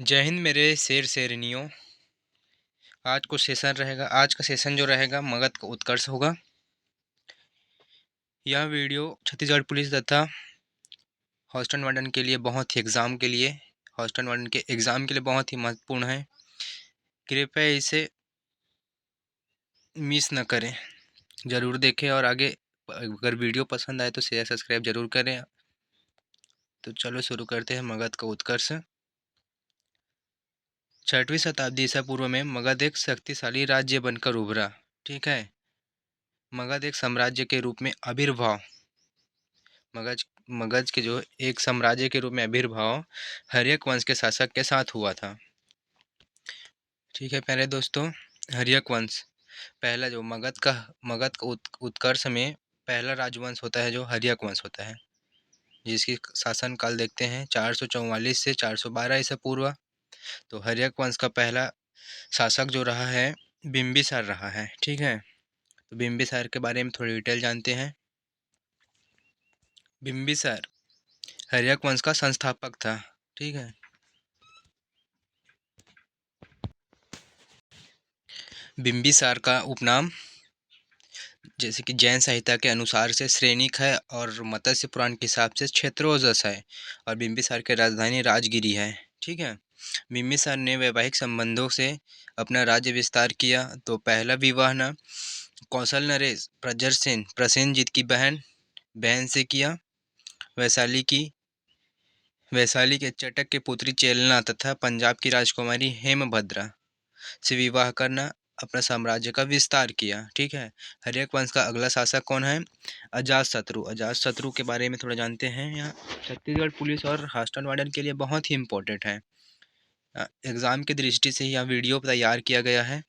जय हिंद मेरे शेर शेरनियों। आज का सेशन जो रहेगा मगध का उत्कर्ष होगा। यह वीडियो छत्तीसगढ़ पुलिस तथा हॉस्टन वार्डन के लिए एग्ज़ाम के लिए बहुत ही महत्वपूर्ण है। कृपया इसे मिस न करें, ज़रूर देखें और आगे अगर वीडियो पसंद आए तो शेयर सब्सक्राइब ज़रूर करें। तो चलो शुरू करते हैं। मगध का उत्कर्ष। 6वीं शताब्दी ईसा पूर्व में मगध एक शक्तिशाली राज्य बनकर उभरा। ठीक है। मगध एक साम्राज्य के रूप में आविर्भाव मगध मगध के जो एक साम्राज्य के रूप में आविर्भाव हर्यक वंश के शासक के साथ हुआ था। ठीक है प्यारे दोस्तों, हर्यक वंश पहला जो मगध का उत्कर्ष में पहला राजवंश होता है जो हर्यक वंश होता है, जिसकी शासन काल देखते हैं 444 से 412 ईसा पूर्व। तो हर्यक वंश का पहला शासक जो रहा है बिंबिसार रहा है। ठीक है। तो बिंबिसार के बारे में थोड़ी डिटेल जानते हैं। बिंबिसार हर्यक वंश का संस्थापक था। ठीक है। बिंबिसार का उपनाम जैसे कि जैन संहिता के अनुसार से श्रेणिक है और मत्स्य पुराण के हिसाब से क्षेत्रोजस है, और बिंबिसार की राजधानी राजगिरी है। ठीक है। बिंबिसार ने वैवाहिक संबंधों से अपना राज्य विस्तार किया। तो पहला विवाह न कौशल नरेश प्रजरसेन प्रसेनजीत की बहन बहन से किया। वैशाली की वैशाली के चटक के पुत्री चेलना तथा पंजाब की राजकुमारी हेमभद्रा से विवाह करना अपना साम्राज्य का विस्तार किया। ठीक है। हर्यक वंश का अगला शासक कौन है? अजातशत्रु। अजातशत्रु के बारे में थोड़ा जानते हैं। यहाँ छत्तीसगढ़ पुलिस और हॉस्टन वार्डन के लिए बहुत ही इम्पोर्टेंट है। एग्जाम की दृष्टि से यह वीडियो तैयार किया गया है।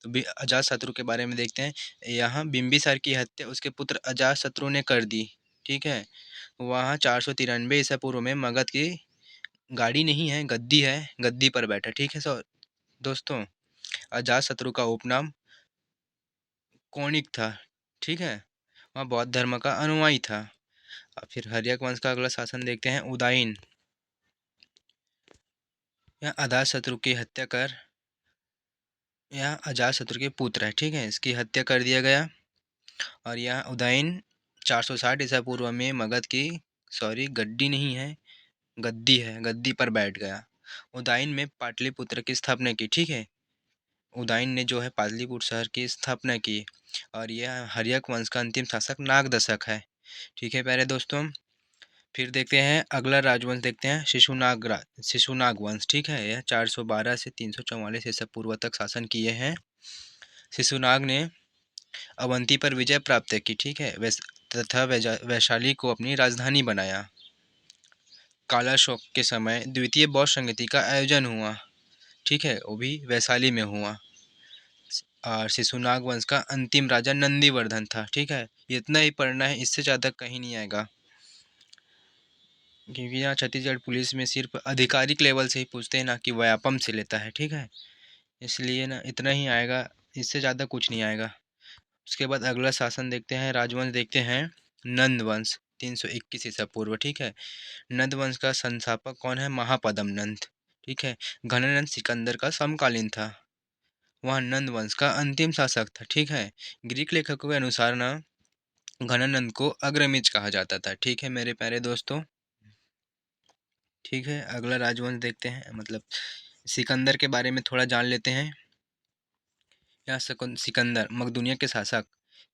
तो अजातशत्रु के बारे में देखते हैं। यहाँ बिंबिसार की हत्या उसके पुत्र अजातशत्रु ने कर दी। ठीक है। वहाँ 493 ईसा पूर्व में मगध की गाड़ी नहीं है, गद्दी है, गद्दी पर बैठा। ठीक है सो दोस्तों, अजातशत्रु का उपनाम कौणिक था। ठीक है। वह बौद्ध धर्म का अनुयायी था। अब फिर हर्यक वंश का अगला शासन देखते हैं। उदयन। यह अजातशत्रु के पुत्र है। ठीक है। इसकी हत्या कर दिया गया। और यह उदयन 460 ईसा पूर्व में मगध की गद्दी नहीं है, गद्दी है, गद्दी पर बैठ गया। उदयन में पाटलिपुत्र की स्थापना की। ठीक है। उदयन ने जो है पाटलिपुत्र शहर की स्थापना की। और यह हर्यक वंश का अंतिम शासक नागदशक है। ठीक है प्यारे दोस्तों, फिर देखते हैं अगला राजवंश देखते हैं शिशुनाग वंश। ठीक है। यह 412 से 344 ईसा पूर्व तक शासन किए हैं। शिशुनाग ने अवंती पर विजय प्राप्त की। ठीक है। तथा वैशाली को अपनी राजधानी बनाया। कालाशोक के समय द्वितीय बौद्ध संगति का आयोजन हुआ। ठीक है। वो भी वैशाली में हुआ। और शिशुनाग वंश का अंतिम राजा नंदीवर्धन था। ठीक है। इतना ही पढ़ना है, इससे ज़्यादा कहीं नहीं आएगा, क्योंकि यहाँ छत्तीसगढ़ पुलिस में सिर्फ आधिकारिक लेवल से ही पूछते हैं, ना कि व्यापम से लेता है। ठीक है। इसलिए ना इतना ही आएगा, इससे ज़्यादा कुछ नहीं आएगा। उसके बाद अगला शासन देखते हैं, राजवंश देखते हैं। नंद वंश 321 ईसा पूर्व। ठीक है। नंद वंश का संस्थापक कौन है? महापदम नंद। ठीक है। घनानंद सिकंदर का समकालीन था। वह नंद वंश का अंतिम शासक था। ठीक है। ग्रीक लेखकों के अनुसार ना घनानंद को अग्रमिच कहा जाता था। ठीक है मेरे प्यारे दोस्तों। ठीक है। अगला राजवंश देखते हैं, मतलब सिकंदर के बारे में थोड़ा जान लेते हैं। यह सिकंदर मकदूनिया के शासक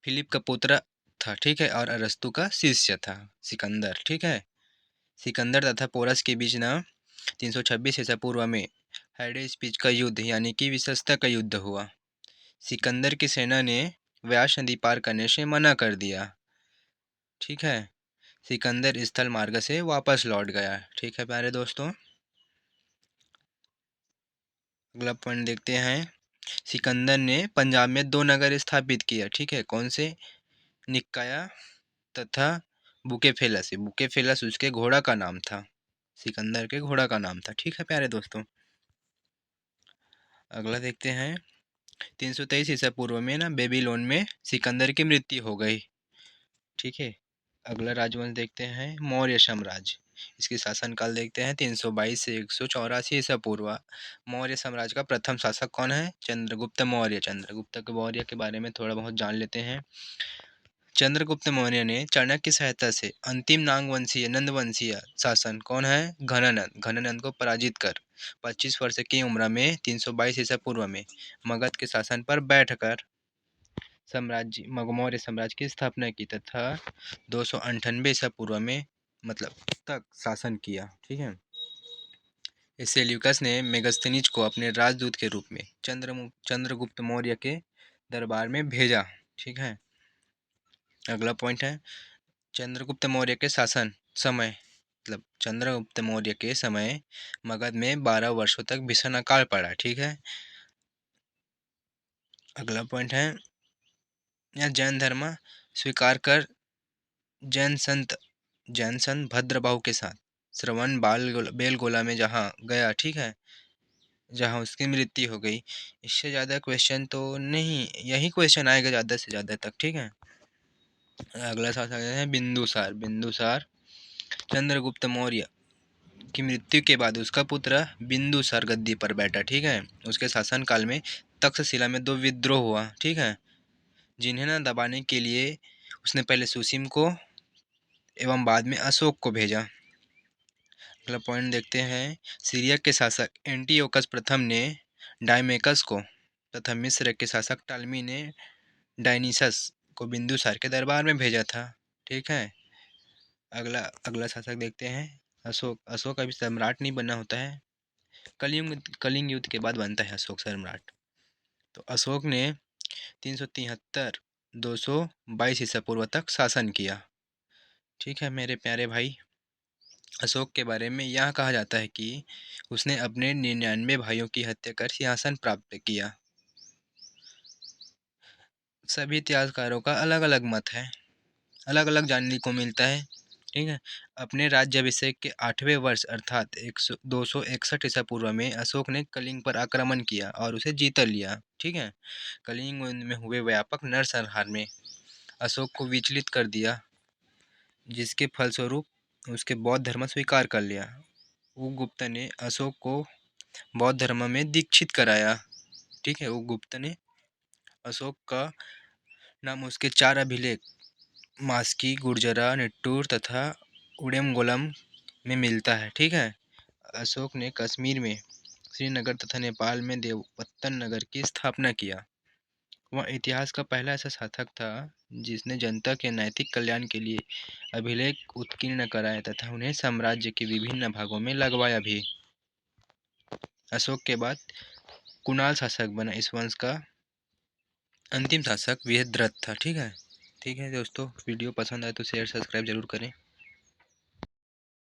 फिलिप का पुत्र था। ठीक है। और अरस्तु का शिष्य था सिकंदर। ठीक है। सिकंदर तथा पोरस के बीच न 326 ईसा पूर्व में हेडेस्पीच का युद्ध यानी कि विशस्ता का युद्ध हुआ। सिकंदर की सेना ने व्यास नदी पार करने से मना कर दिया। ठीक है। सिकंदर स्थल मार्ग से वापस लौट गया। ठीक है प्यारे दोस्तों। अगला पॉइंट देखते हैं। सिकंदर ने पंजाब में 2 नगर स्थापित किया। ठीक है। कौन से? निकाया तथा बुकेफेलस। बुकेफेलस उसके घोड़ा का नाम था, सिकंदर के घोड़ा का नाम था। ठीक है प्यारे दोस्तों। अगला देखते हैं। 323 ईसा पूर्व में ना बेबीलोन में सिकंदर की मृत्यु हो गई। ठीक है। अगला राजवंश देखते हैं, मौर्य साम्राज्य। इसकी शासनकाल देखते हैं 322 से 184 ईसा पूर्व। मौर्य साम्राज्य का प्रथम शासक कौन है? चंद्रगुप्त मौर्य। चंद्रगुप्त मौर्य के बारे में थोड़ा बहुत जान लेते हैं। चंद्रगुप्त मौर्य ने चाणक्य की सहायता से अंतिम नागवंशीय नंदवंशीय शासन कौन है? घनानंद को पराजित कर 25 वर्ष की उम्र में 322 ईसा पूर्व में मगध के शासन पर बैठकर मौर्य साम्राज्य की स्थापना की तथा 298 ईसा पूर्व में मतलब तक शासन किया। ठीक है। सेल्यूकस ने मेगास्थनीज को अपने राजदूत के रूप में चंद्रगुप्त मौर्य के दरबार में भेजा। ठीक है। अगला पॉइंट है चंद्रगुप्त मौर्य के शासन समय मतलब चंद्रगुप्त मौर्य के समय मगध में 12 वर्षों तक भीषण अकाल पड़ा। ठीक है। अगला पॉइंट है यह जैन धर्म स्वीकार कर जैन संत भद्रबाहु के साथ श्रवण बेलगोला में जहाँ गया। ठीक है। जहाँ उसकी मृत्यु हो गई। इससे ज़्यादा क्वेश्चन तो नहीं, यही क्वेश्चन आएगा ज़्यादा से ज़्यादा तक। ठीक है। अगला शासक है बिंदुसार। बिंदुसार चंद्रगुप्त मौर्य की मृत्यु के बाद उसका पुत्र बिंदुसार गद्दी पर बैठा। ठीक है। उसके शासनकाल में तक्षशिला में 2 विद्रोह हुआ। ठीक है। जिन्हें न दबाने के लिए उसने पहले सुसीम को एवं बाद में अशोक को भेजा। अगला पॉइंट देखते हैं सीरिया के शासक एंटियोकस प्रथम ने डायमेकस को तथा मिस्र के शासक टालमी ने डायनिसस को बिंदुसार के दरबार में भेजा था। ठीक है। अगला अगला शासक देखते हैं अशोक। अशोक अभी सम्राट नहीं बना होता है, कलिंग युद्ध के बाद बनता है अशोक सम्राट। तो अशोक ने 373 222 ईसा पूर्व तक शासन किया। ठीक है मेरे प्यारे भाई। अशोक के बारे में यह कहा जाता है कि उसने अपने 99 भाइयों की हत्या कर सिंहासन प्राप्त किया। सभी इतिहासकारों का अलग अलग मत है, अलग अलग जानने को मिलता है। ठीक है। अपने राज्याभिषेक के 8वें वर्ष अर्थात 261 ईसा पूर्व में अशोक ने कलिंग पर आक्रमण किया और उसे जीत लिया। ठीक है। कलिंग में हुए व्यापक नरसंहार में अशोक को विचलित कर दिया, जिसके फलस्वरूप उसके बौद्ध धर्म स्वीकार कर लिया। उगुप्त ने अशोक को बौद्ध धर्म में दीक्षित कराया। ठीक है। उगुप्त ने अशोक का नाम उसके 4 अभिलेख मास्की, गुर्जरा, निट्टूर तथा उडेमगोलम में मिलता है। ठीक है। अशोक ने कश्मीर में श्रीनगर तथा नेपाल में देवपत्तन नगर की स्थापना किया। वह इतिहास का पहला ऐसा शासक था जिसने जनता के नैतिक कल्याण के लिए अभिलेख उत्कीर्ण कराए तथा उन्हें साम्राज्य के विभिन्न भागों में लगवाया भी। अशोक के बाद कुणाल शासक बना। इस वंश का अंतिम शासक बृहद्रथ था। ठीक है। ठीक है दोस्तों, वीडियो पसंद आए तो शेयर सब्सक्राइब जरूर करें।